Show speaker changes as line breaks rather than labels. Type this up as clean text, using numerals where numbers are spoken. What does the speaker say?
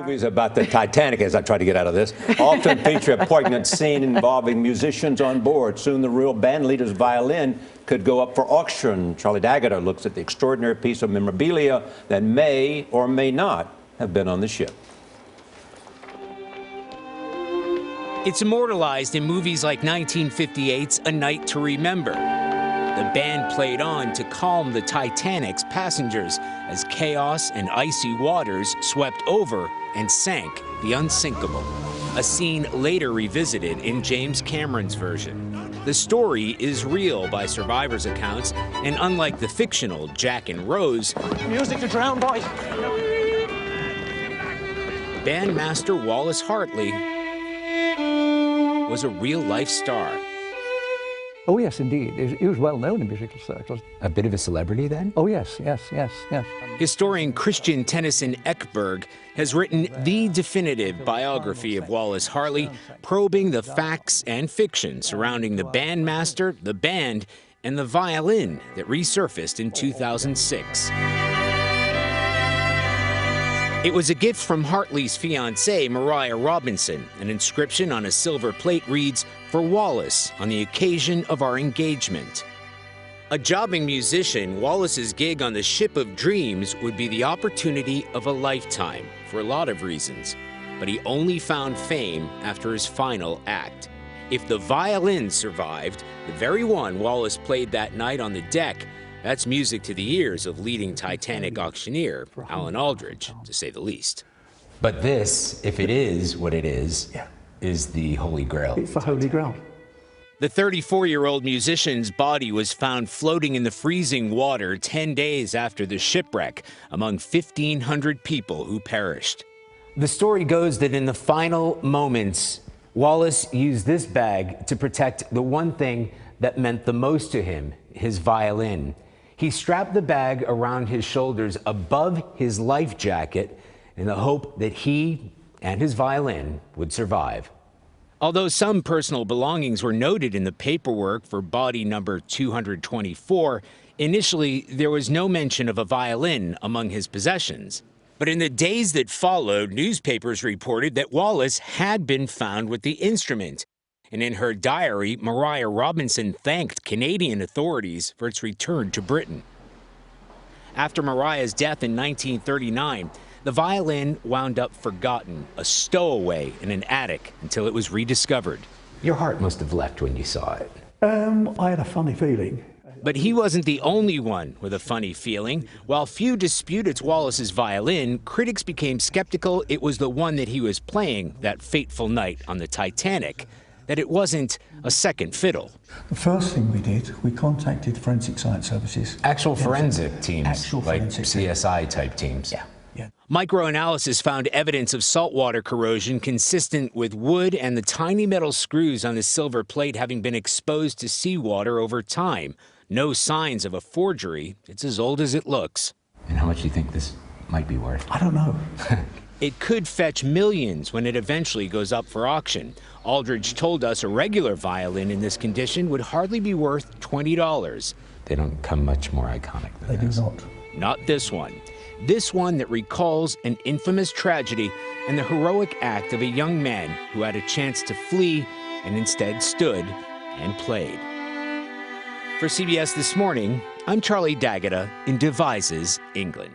Movies about the Titanic, as I try to get out of this, often feature a poignant scene involving musicians on board. Soon the real band leader's violin could go up for auction. Charlie D'Agata looks at the extraordinary piece of memorabilia that may or may not have been on the ship.
It's immortalized in movies like 1958's A Night to Remember. The band played on to calm the Titanic's passengers as chaos and icy waters swept over and sank the unsinkable, a scene later revisited in James Cameron's version. The story is real by survivors' accounts, and unlike the fictional Jack and Rose,
music to drown, boys.
bandmaster Wallace Hartley was a real-life star.
Oh, yes, indeed. He was well known in musical circles.
A bit of a celebrity then?
Oh, yes.
Historian Christian Tennyson Ekberg has written the definitive biography of Wallace Hartley, probing the facts and fiction surrounding the bandmaster, the band, and the violin that resurfaced in 2006. It was a gift from Hartley's fiancée, Mariah Robinson. An inscription on a silver plate reads, "For Wallace, on the occasion of our engagement." A jobbing musician, Wallace's gig on the Ship of Dreams would be the opportunity of a lifetime, for a lot of reasons. But he only found fame after his final act. If the violin survived, the very one Wallace played that night on the deck, that's music to the ears of leading Titanic auctioneer Alan Aldridge, to say the least.
But this, if it is what it is the Holy Grail.
It's the Holy Grail.
The 34-year-old musician's body was found floating in the freezing water 10 days after the shipwreck, among 1,500 people who perished. The story goes that in the final moments, Wallace used this bag to protect the one thing that meant the most to him, his violin. He strapped the bag around his shoulders above his life jacket in the hope that he and his violin would survive. Although some personal belongings were noted in the paperwork for body number 224, initially there was no mention of a violin among his possessions. But in the days that followed, newspapers reported that Wallace had been found with the instrument. And in her diary, Mariah Robinson thanked Canadian authorities for its return to Britain. After Mariah's death in 1939, the violin wound up forgotten, a stowaway in an attic, until it was rediscovered.
Your heart must have leapt when you saw it.
I had a funny feeling.
But he wasn't the only one with a funny feeling. While few dispute it's Wallace's violin, critics became skeptical it was the one that he was playing that fateful night on the Titanic, that it wasn't a second fiddle.
The first thing we did, we contacted Forensic Science Services.
Actual forensic teams,
Actual
like
forensic
CSI type teams.
Yeah.
Microanalysis found evidence of saltwater corrosion consistent with wood and the tiny metal screws on the silver plate having been exposed to seawater over time. No signs of a forgery. It's as old as it looks.
And how much do you think this might be worth?
I don't know.
It could fetch millions when it eventually goes up for auction. Aldridge told us a regular violin in this condition would hardly be worth $20.
They don't come much more iconic than
They
this.
do not.
Not this one. This one that recalls an infamous tragedy and the heroic act of a young man who had a chance to flee and instead stood and played. For CBS This Morning, I'm Charlie D'Agata in Devizes, England.